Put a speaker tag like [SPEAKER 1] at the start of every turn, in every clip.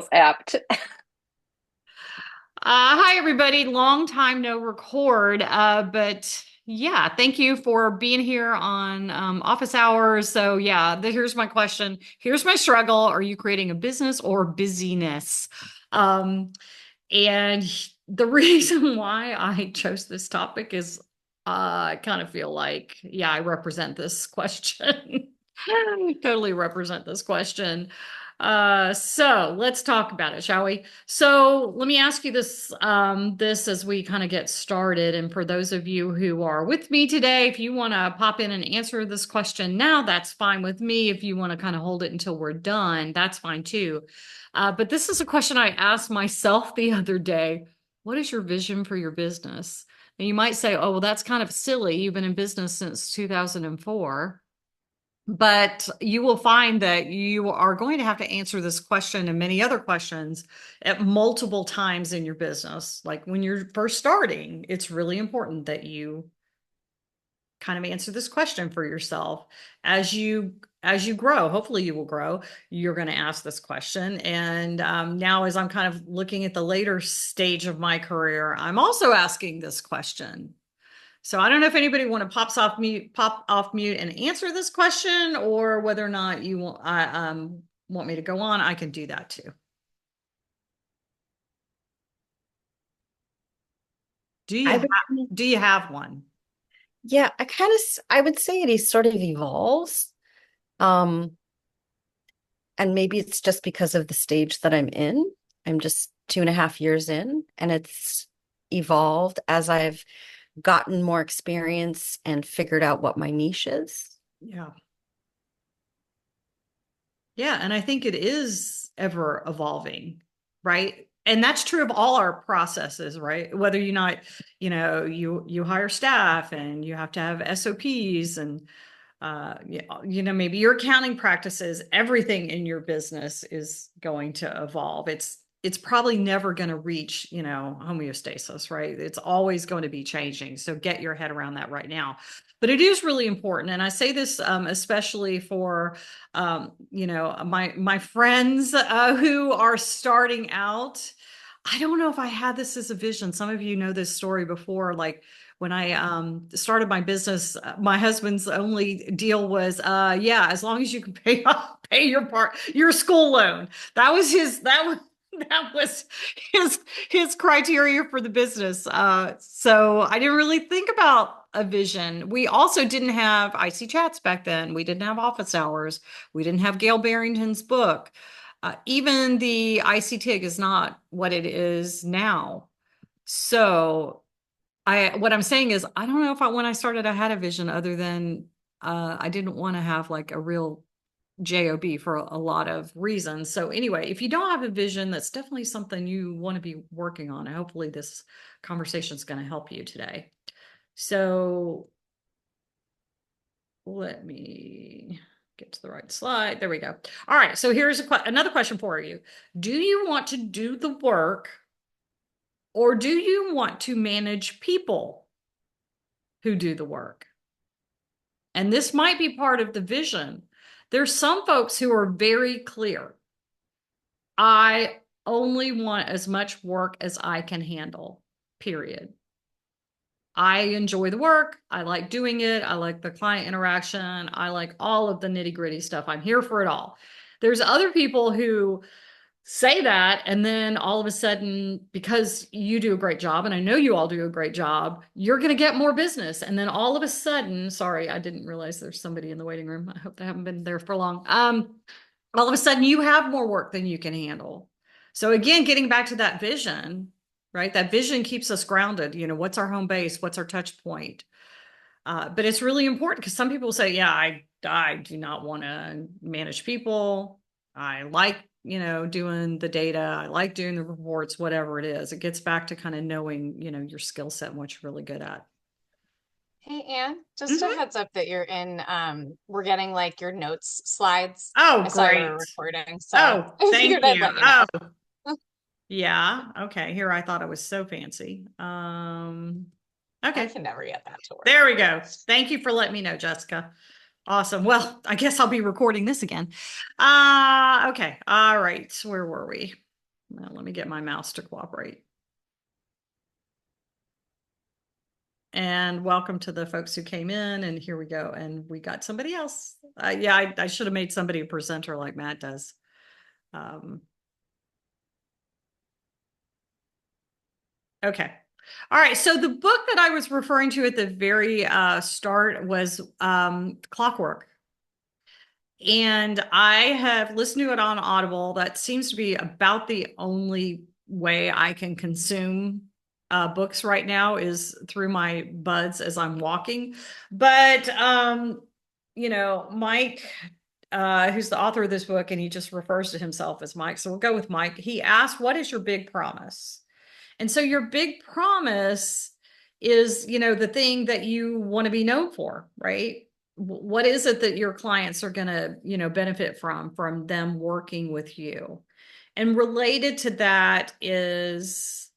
[SPEAKER 1] feels apt.
[SPEAKER 2] Hi, everybody. Long time no record. But yeah, thank you for being here on office hours. So, yeah, here's my question. Here's my struggle. Are you creating a business or busyness? Um, and the reason why I chose this topic is I kind of feel like, yeah, I represent this question. Totally represent this question. So let's talk about it, shall we? So let me ask you this as we kind of get started. And for those of you who are with me today, if you want to pop in and answer this question now, that's fine with me. If you want to kind of hold it until we're done, that's fine too. But this is a question I asked myself the other day. What is your vision for your business? And you might say, oh, well, that's kind of silly. You've been in business since 2004. But you will find that you are going to have to answer this question and many other questions at multiple times in your business. Like when you're first starting, it's really important that you kind of answer this question for yourself as you grow. Hopefully you will grow. You're going to ask this question. And now as I'm kind of looking at the later stage of my career, I'm also asking this question. So I don't know if anybody want to pop off mute and answer this question, or whether or not you want me to go on. I can do that too. Do you
[SPEAKER 1] I
[SPEAKER 2] have,
[SPEAKER 1] would,
[SPEAKER 2] do you have one?
[SPEAKER 1] yeah, I would say it sort of evolves. Um, and maybe it's just because of the stage that I'm in. I'm just 2.5 years in, and it's evolved as I've gotten more experience and figured out what my niche is.
[SPEAKER 2] Yeah. Yeah, and I think it is ever evolving, right? And that's true of all our processes, right? Whether you're not, you hire staff and you have to have SOPs and maybe your accounting practices, everything in your business is going to evolve. It's probably never going to reach, homeostasis, right? It's always going to be changing. So get your head around that right now. But it is really important. And I say this especially for my friends who are starting out. I don't know if I had this as a vision. Some of you know this story before, like when I started my business, my husband's only deal was, yeah, as long as you can pay your school loan. That was that was his his criteria for the business. So I didn't really think about a vision. We also didn't have IC chats back then. We didn't have office hours. We didn't have Gail Barrington's book. Even the IC TIG is not what it is now. So what I'm saying is, I don't know if when I started, I had a vision other than I didn't want to have like a real job for a lot of reasons. So anyway, if you don't have a vision, that's definitely something you want to be working on. And hopefully this conversation is going to help you today. So let me get to the right slide. There we go. All right. So here's another question for you. Do you want to do the work, or do you want to manage people who do the work? And this might be part of the vision. There's some folks who are very clear. I only want as much work as I can handle, period. I enjoy the work. I like doing it. I like the client interaction. I like all of the nitty gritty stuff. I'm here for it all. There's other people who say that, and then all of a sudden, because you do a great job, and I know you all do a great job, you're going to get more business. And then all of a sudden, sorry, I didn't realize there's somebody in the waiting room. I hope they haven't been there for long. All of a sudden you have more work than you can handle. So again, getting back to that vision, right? That vision keeps us grounded. What's our home base? What's our touch point? But it's really important because some people say, yeah, I do not want to manage people. I like, doing the data. I like doing the reports, whatever it is. It gets back to kind of knowing, your skill set and what you're really good at.
[SPEAKER 3] Hey Anne, just a
[SPEAKER 2] Mhm.
[SPEAKER 3] heads up that you're in we're getting like your notes slides.
[SPEAKER 2] Oh,
[SPEAKER 3] I saw you were
[SPEAKER 2] great.
[SPEAKER 3] recording, so
[SPEAKER 2] Oh,
[SPEAKER 3] I
[SPEAKER 2] thank
[SPEAKER 3] figured I'd
[SPEAKER 2] you.
[SPEAKER 3] let you
[SPEAKER 2] Oh,
[SPEAKER 3] know.
[SPEAKER 2] yeah. Okay. Here, I thought it was so fancy.
[SPEAKER 3] I
[SPEAKER 2] Okay.
[SPEAKER 3] can never get that to work.
[SPEAKER 2] There we go. Thank you for letting me know, Jessica. Awesome. Well, I guess I'll be recording this again. Okay. All right. Where were we? Now, let me get my mouse to cooperate. And welcome to the folks who came in, and here we go. And we got somebody else. Yeah, I should have made somebody a presenter like Matt does. Okay. All right. So the book that I was referring to at the very start was Clockwork. And I have listened to it on Audible. That seems to be about the only way I can consume books right now is through my buds as I'm walking. But Mike, who's the author of this book, and he just refers to himself as Mike. So we'll go with Mike. He asked, "What is your big promise?" And so your big promise is, the thing that you want to be known for, right? What is it that your clients are going to, benefit from them working with you? And related to that is,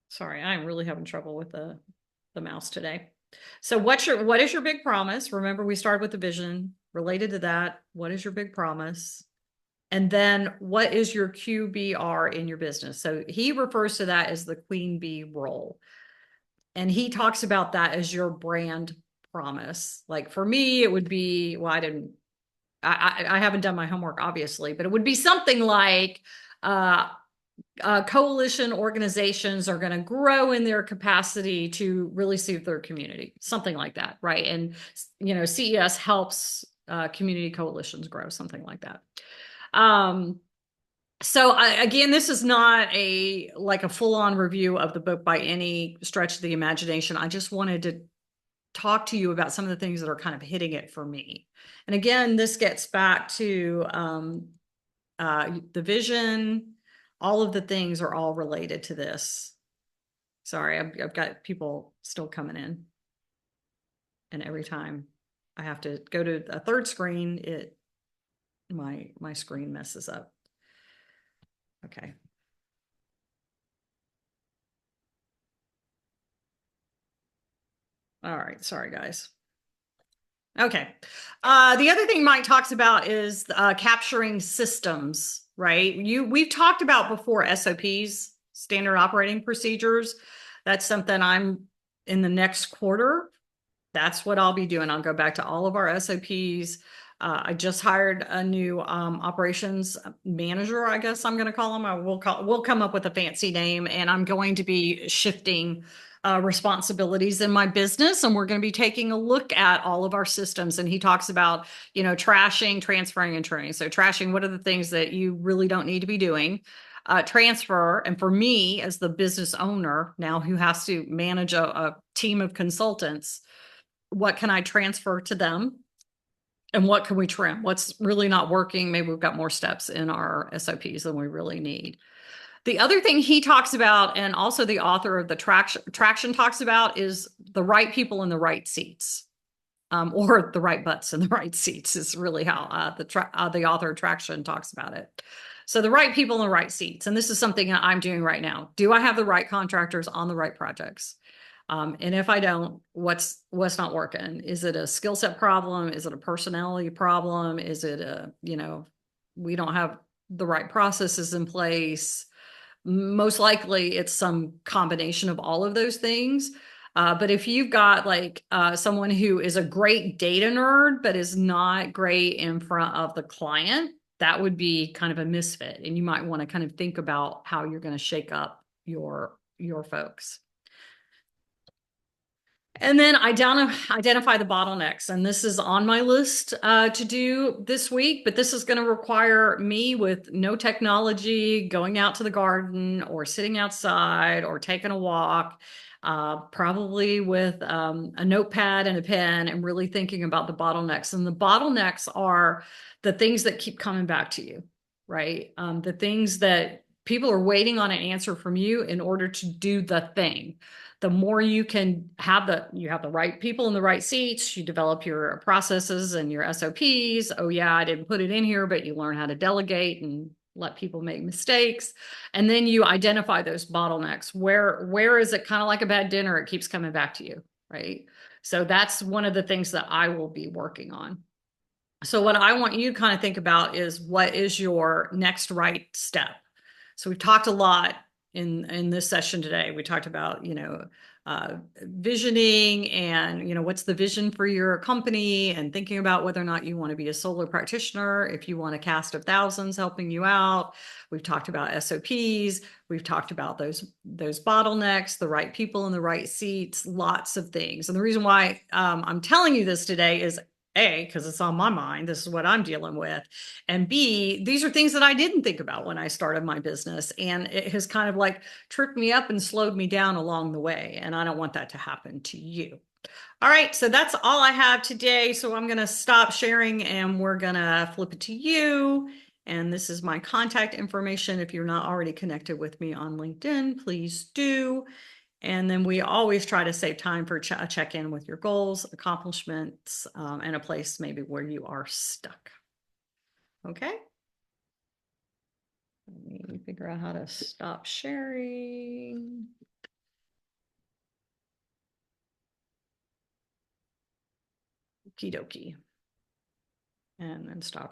[SPEAKER 2] sorry, I'm really having trouble with the mouse today. So what is your big promise? Remember, we started with the vision. Related to that, what is your big promise? And then what is your QBR in your business? So he refers to that as the queen bee role. And he talks about that as your brand promise. Like for me, it would be, well, I haven't done my homework, obviously, but it would be something like coalition organizations are going to grow in their capacity to really serve their community, something like that, right? And, CES helps community coalitions grow, something like that. So again, this is not a full-on review of the book by any stretch of the imagination. I just wanted to talk to you about some of the things that are kind of hitting it for me. And again, this gets back to the vision. All of the things are all related to this. Sorry, I've got people still coming in. And every time I have to go to a third screen, my screen messes up. Okay. All right. Sorry, guys. Okay. The other thing Mike talks about is capturing systems, right? We've talked about before SOPs, standard operating procedures. That's something I'm in the next quarter. That's what I'll be doing. I'll go back to all of our SOPs. I just hired a new operations manager, I guess I'm going to call him. We'll come up with a fancy name, and I'm going to be shifting responsibilities in my business, and we're going to be taking a look at all of our systems. And he talks about, trashing, transferring, and trimming. So trashing, what are the things that you really don't need to be doing? Transfer, and for me as the business owner now who has to manage a team of consultants, what can I transfer to them? And what can we trim? What's really not working? Maybe we've got more steps in our SOPs than we really need. The other thing he talks about, and also the author of the traction talks about, is the right people in the right seats, or the right butts in the right seats is really how the author of Traction talks about it. So the right people in the right seats. And this is something that I'm doing right now. Do I have the right contractors on the right projects? And if I don't, what's not working? Is it a skill set problem? Is it a personality problem? Is it we don't have the right processes in place? Most likely it's some combination of all of those things. But if you've got someone who is a great data nerd, but is not great in front of the client, that would be kind of a misfit. And you might want to kind of think about how you're going to shake up your folks. And then identify the bottlenecks. And this is on my list to do this week, but this is going to require me with no technology, going out to the garden or sitting outside or taking a walk, probably with a notepad and a pen, and really thinking about the bottlenecks. And the bottlenecks are the things that keep coming back to you, right? The things that people are waiting on an answer from you in order to do the thing. The more you can have the right people in the right seats, you develop your processes and your SOPs. Oh yeah, I didn't put it in here, but you learn how to delegate and let people make mistakes. And then you identify those bottlenecks. Where is it kind of like a bad dinner? It keeps coming back to you, right? So that's one of the things that I will be working on. So what I want you to kind of think about is what is your next right step. So we've talked a lot in this session today. We talked about, visioning and, what's the vision for your company and thinking about whether or not you want to be a solo practitioner, if you want a cast of thousands helping you out. We've talked about SOPs. We've talked about those bottlenecks, the right people in the right seats, lots of things. And the reason why I'm telling you this today is A, because it's on my mind. This is what I'm dealing with. And B, these are things that I didn't think about when I started my business. And it has kind of like tripped me up and slowed me down along the way. And I don't want that to happen to you. All right, so that's all I have today. So I'm going to stop sharing and we're going to flip it to you. And this is my contact information. If you're not already connected with me on LinkedIn, please do. And then we always try to save time for a check-in with your goals, accomplishments, and a place maybe where you are stuck. Okay. Let me figure out how to stop sharing. Okie dokie. And then stop